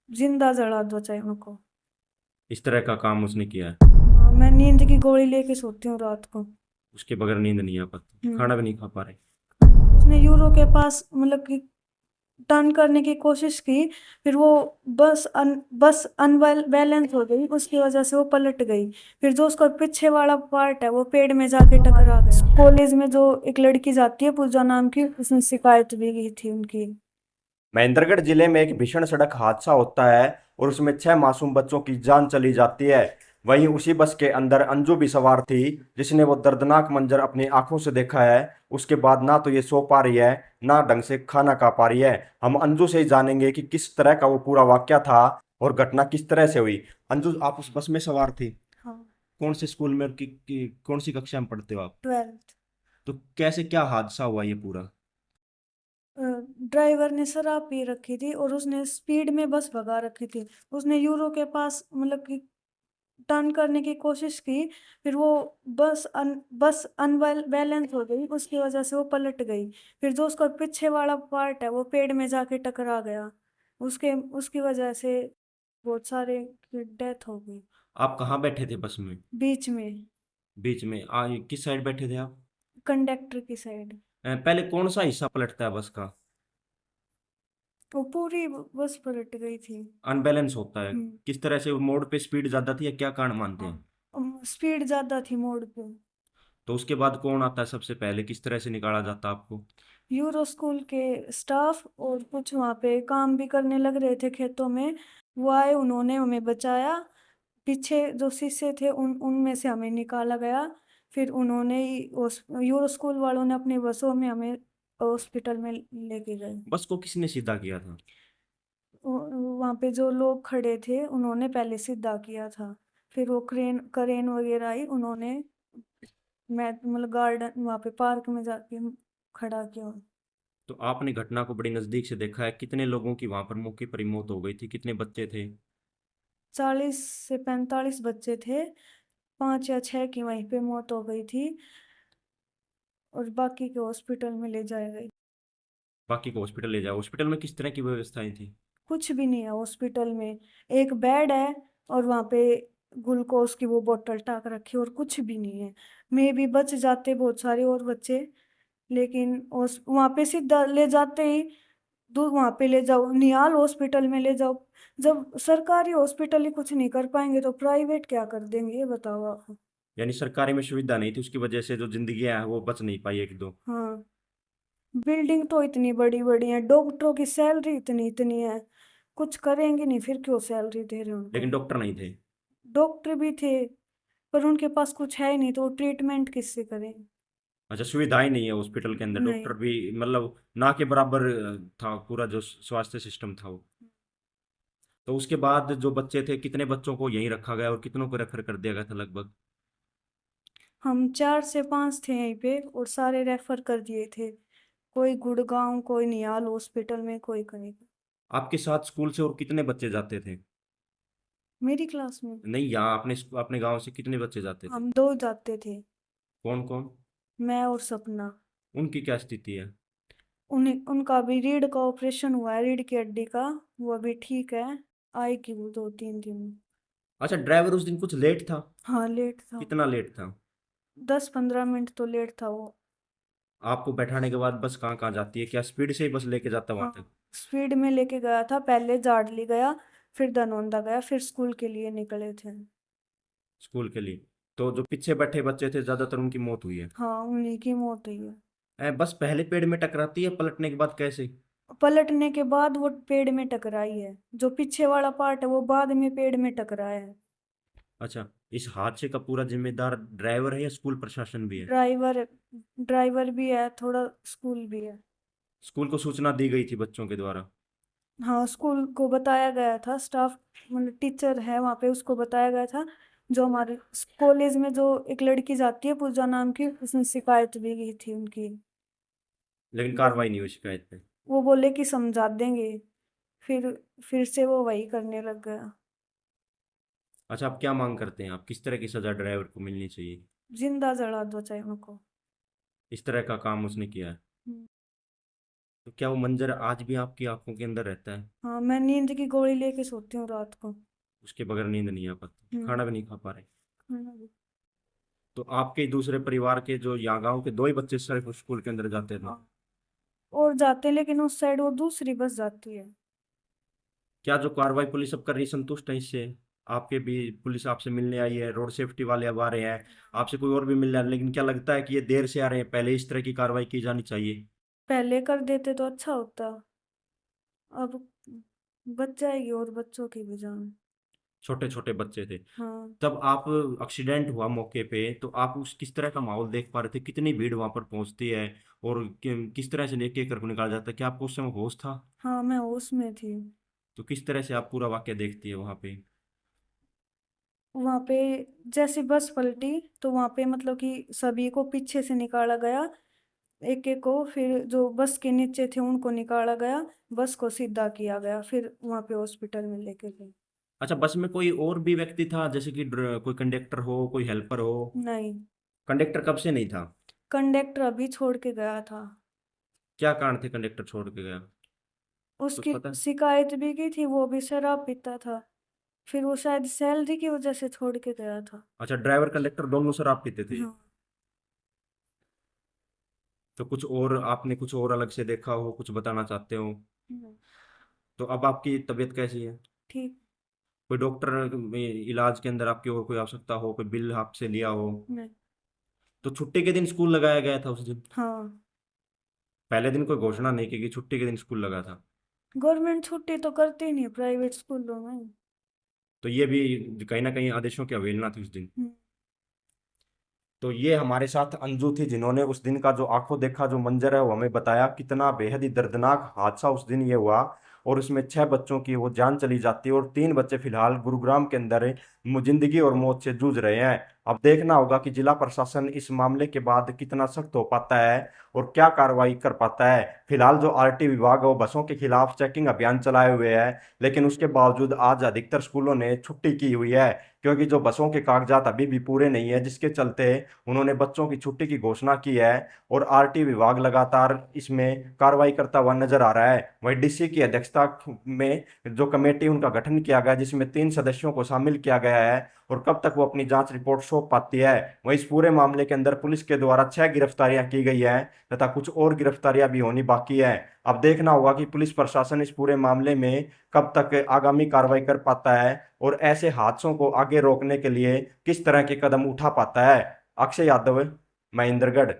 जिंदा जला दो चाहे उनको। इस तरह का काम उसने किया है। हाँ, मैं नींद की गोली लेके सोती हूँ रात को। उसके बगैर नींद नहीं आ पाती, हम्म। खाना भी नहीं खा पा रहे। उसने यूरो के पास मतलब कि टर्न करने की कोशिश की। फिर वो बस अनवेल बैलेंस हो गई, उसकी वजह से वो पलट गई। फिर जो उसका पीछे वाला पार्ट है वो पेड़ में जाके टकरा गया। कॉलेज में जो एक लड़की जाती है पूजा नाम की, उसने शिकायत भी की थी उनकी। महेंद्रगढ़ जिले में एक भीषण सड़क हादसा होता है और उसमें 6 मासूम बच्चों की जान चली जाती है। वहीं उसी बस के अंदर अंजू भी सवार थी, जिसने वो दर्दनाक मंजर अपनी आंखों से देखा है। उसके बाद ना तो ये सो पा रही है, ना ढंग से खाना खा पा रही है। हम अंजू से ही जानेंगे कि किस तरह का वो पूरा वाकया था और घटना किस तरह से हुई। अंजू, आप उस बस में सवार थी? हाँ। कौन से स्कूल में और कौन सी कक्षा में पढ़ते हो आप? 12th। तो कैसे क्या हादसा हुआ ये पूरा? ड्राइवर ने शराब पी रखी थी और उसने स्पीड में बस भगा रखी थी। उसने यूरो के पास मतलब कि टर्न करने की कोशिश की। फिर वो बस अनवेल बैलेंस हो गई, उसकी वजह से वो पलट गई। फिर जो उसका पीछे वाला पार्ट है वो पेड़ में जाके टकरा गया। उसके उसकी वजह से बहुत सारे की डेथ हो गई। आप कहाँ बैठे थे बस में? बीच में। बीच में किस साइड बैठे थे आप? कंडक्टर की साइड। पहले कौन सा हिस्सा पलटता है बस का? वो पूरी बस पलट गई थी। अनबैलेंस होता है। हम्म। किस तरह से? वो मोड़ पे स्पीड ज्यादा थी या क्या कारण मानते हैं? स्पीड ज्यादा थी मोड़ पे। तो उसके बाद कौन आता है सबसे पहले? किस तरह से निकाला जाता है आपको? यूरो स्कूल के स्टाफ और कुछ वहाँ पे काम भी करने लग रहे थे खेतों में। वो आए, उन्होंने हमें बचाया। पीछे जो शीशे थे उनमें से हमें निकाला गया। फिर उन्होंने ही उस यूरो स्कूल वालों ने अपनी बसों में हमें हॉस्पिटल में लेके गए। बस को किसने सीधा किया था? वहाँ पे जो लोग खड़े थे उन्होंने पहले सीधा किया था। फिर वो क्रेन करेन वगैरह आई, उन्होंने मैं मतलब गार्डन वहाँ पे पार्क में जाके खड़ा किया। तो आपने घटना को बड़ी नजदीक से देखा है। कितने लोगों की वहां पर मौके पर ही मौत हो गई थी? कितने बच्चे थे? 40 से 45 बच्चे थे। 5 या 6 की वहीं पे मौत हो गई थी और बाकी के हॉस्पिटल में ले जाए गए। बाकी को हॉस्पिटल ले जाओ। हॉस्पिटल में किस तरह की व्यवस्थाएं थी? कुछ भी नहीं है हॉस्पिटल में। एक बेड है और वहाँ पे ग्लूकोज की वो बोतल टाक रखी है और कुछ भी नहीं है। मे भी बच जाते बहुत सारे और बच्चे, लेकिन वहाँ पे सीधा ले जाते ही दूर वहाँ पे ले जाओ, निहाल हॉस्पिटल में ले जाओ। जब सरकारी हॉस्पिटल ही कुछ नहीं कर पाएंगे तो प्राइवेट क्या कर देंगे, ये बताओ आप। यानी सरकारी में सुविधा नहीं थी, उसकी वजह से जो जिंदगियां हैं वो बच नहीं पाई एक दो। हाँ। बिल्डिंग तो इतनी बड़ी बड़ी है, डॉक्टरों की सैलरी इतनी इतनी है। कुछ करेंगे नहीं, फिर क्यों सैलरी दे रहे हैं उनको। लेकिन डॉक्टर नहीं थे। डॉक्टर भी थे पर उनके पास कुछ है ही नहीं, तो वो ट्रीटमेंट किससे करें। अच्छा, सुविधाएं नहीं है हॉस्पिटल के अंदर। नहीं। डॉक्टर भी मतलब ना के बराबर था पूरा जो स्वास्थ्य सिस्टम था वो। तो उसके बाद जो बच्चे थे, कितने बच्चों को यहीं रखा गया और कितनों को रेफर कर दिया गया था लगभग? हम 4 से 5 थे यहीं पे और सारे रेफर कर दिए थे। कोई गुड़गांव, कोई निहाल हॉस्पिटल में, कोई कहीं। आपके साथ स्कूल से और कितने बच्चे जाते थे? मेरी क्लास में नहीं, यहाँ अपने अपने गांव से कितने बच्चे जाते थे? हम 2 जाते थे। कौन कौन? मैं और सपना। उनकी क्या स्थिति है? उन्हें उनका भी रीढ़ का ऑपरेशन हुआ है, रीढ़ की हड्डी का। वो अभी ठीक है, आएगी वो 2-3 दिन में। अच्छा, ड्राइवर उस दिन कुछ लेट था? हाँ, लेट था। कितना लेट था? 10-15 मिनट तो लेट था वो। आपको बैठाने के बाद बस कहाँ कहाँ जाती है? क्या स्पीड से ही बस लेके जाता है वहां हाँ, तक? स्पीड में लेके गया था, पहले जाडली गया, फिर धनौंदा गया, फिर स्कूल के लिए निकले थे। स्कूल के लिए? तो जो पीछे बैठे बच्चे थे ज्यादातर उनकी मौत हुई है? हाँ, उन्हीं की मौत हुई है। बस पहले पेड़ में टकराती है, पलटने के बाद कैसे? पलटने के बाद वो पेड़ में टकराई है। जो पीछे वाला पार्ट है वो बाद में पेड़ में टकराया है। अच्छा, इस हादसे का पूरा जिम्मेदार ड्राइवर है या स्कूल प्रशासन भी है? ड्राइवर ड्राइवर भी है, थोड़ा स्कूल भी है। स्कूल को सूचना दी गई थी बच्चों के द्वारा? हाँ, स्कूल को बताया गया था, स्टाफ मतलब टीचर है वहाँ पे, उसको बताया गया था। जो हमारे कॉलेज में जो एक लड़की जाती है पूजा नाम की, उसने शिकायत भी की थी उनकी। लेकिन वो कार्रवाई नहीं हुई शिकायत पे? वो बोले कि समझा देंगे। फिर फिर से वो वही करने लग गया। अच्छा, आप क्या मांग करते हैं? आप किस तरह की सजा ड्राइवर को मिलनी चाहिए? जिंदा जला दो चाहे उनको। इस तरह का काम उसने किया है। तो क्या वो मंजर आज भी आपकी आंखों के अंदर रहता है? हाँ, मैं नींद की गोली लेके सोती हूँ रात को। उसके बगैर नींद नहीं आ पाती, हम्म। खाना भी नहीं खा पा रहे? खाना भी। तो आपके दूसरे परिवार के जो यहाँ गांव के दो ही बच्चे सिर्फ स्कूल के अंदर जाते थे? हाँ, और जाते हैं, लेकिन उस साइड वो दूसरी बस जाती है। क्या जो कार्रवाई पुलिस अब कर रही है, संतुष्ट है इससे? आपके भी पुलिस आपसे मिलने आई है, रोड सेफ्टी वाले अब आ रहे हैं, आपसे कोई और भी मिलने आ रहे हैं, लेकिन क्या लगता है कि ये देर से आ रहे हैं, पहले इस तरह की कार्रवाई की जानी चाहिए? पहले कर देते तो अच्छा होता। अब बच जाएगी और बच्चों की भी जान। छोटे छोटे बच्चे थे। हाँ। तब आप एक्सीडेंट हुआ मौके पे तो आप उस किस तरह का माहौल देख पा रहे थे, कितनी भीड़ वहां पर पहुंचती है और किस तरह से लेके कर निकाला जाता है, क्या आपको उस समय होश था? हाँ, मैं उसमें थी। तो किस तरह से आप पूरा वाक्य देखती है वहां पे? वहां पे जैसे बस पलटी, तो वहां पे मतलब कि सभी को पीछे से निकाला गया, एक एक को। फिर जो बस के नीचे थे उनको निकाला गया, बस को सीधा किया गया, फिर वहां पे हॉस्पिटल में लेके गए। अच्छा, बस में कोई और भी व्यक्ति था, जैसे कि कोई कंडक्टर हो, कोई हेल्पर हो? नहीं। कंडक्टर कब से नहीं था? कंडक्टर अभी छोड़ के गया था। क्या कारण थे कंडक्टर छोड़ के गया? कुछ उसकी पता है? शिकायत भी की थी, वो भी शराब पीता था। फिर वो शायद सैलरी की वजह से छोड़ के गया था। अच्छा, ड्राइवर कंडक्टर दोनों शराब पीते थे? हाँ। तो कुछ और आपने कुछ और अलग से देखा हो, कुछ बताना चाहते हो? हम्म। तो अब आपकी तबीयत कैसी है? ठीक। कोई डॉक्टर में इलाज के अंदर आपकी और कोई आवश्यकता हो, कोई बिल आपसे लिया हो? नहीं। तो छुट्टी के दिन स्कूल लगाया गया था उस दिन? हाँ। पहले दिन कोई घोषणा नहीं की कि छुट्टी के दिन स्कूल लगा था? गवर्नमेंट छुट्टी तो करती ही नहीं प्राइवेट स्कूलों में। तो ये भी कहीं ना कहीं आदेशों की अवहेलना थी उस दिन। हम्म। तो ये हमारे साथ अंजू थी, जिन्होंने उस दिन का जो आंखों देखा जो मंजर है वो हमें बताया, कितना बेहद ही दर्दनाक हादसा उस दिन ये हुआ। और उसमें 6 बच्चों की वो जान चली जाती है और 3 बच्चे फिलहाल गुरुग्राम के अंदर जिंदगी और मौत से जूझ रहे हैं। अब देखना होगा कि जिला प्रशासन इस मामले के बाद कितना सख्त हो पाता है और क्या कार्रवाई कर पाता है। फिलहाल जो आरटी विभाग है वो बसों के खिलाफ चेकिंग अभियान चलाए हुए है, लेकिन उसके बावजूद आज अधिकतर स्कूलों ने छुट्टी की हुई है, क्योंकि जो बसों के कागजात अभी भी पूरे नहीं है, जिसके चलते उन्होंने बच्चों की छुट्टी की घोषणा की है। और आरटी विभाग लगातार इसमें कार्रवाई करता हुआ नजर आ रहा है। वहीं डीसी की अध्यक्षता में जो कमेटी उनका गठन किया गया, जिसमें 3 सदस्यों को शामिल किया गया है, और कब तक वो अपनी जांच रिपोर्ट सौंप पाती है। वहीं इस पूरे मामले के अंदर पुलिस के द्वारा 6 गिरफ्तारियां की गई हैं तथा कुछ और गिरफ्तारियां भी होनी बाकी है। अब देखना होगा कि पुलिस प्रशासन इस पूरे मामले में कब तक आगामी कार्रवाई कर पाता है और ऐसे हादसों को आगे रोकने के लिए किस तरह के कदम उठा पाता है। अक्षय यादव, महेंद्रगढ़।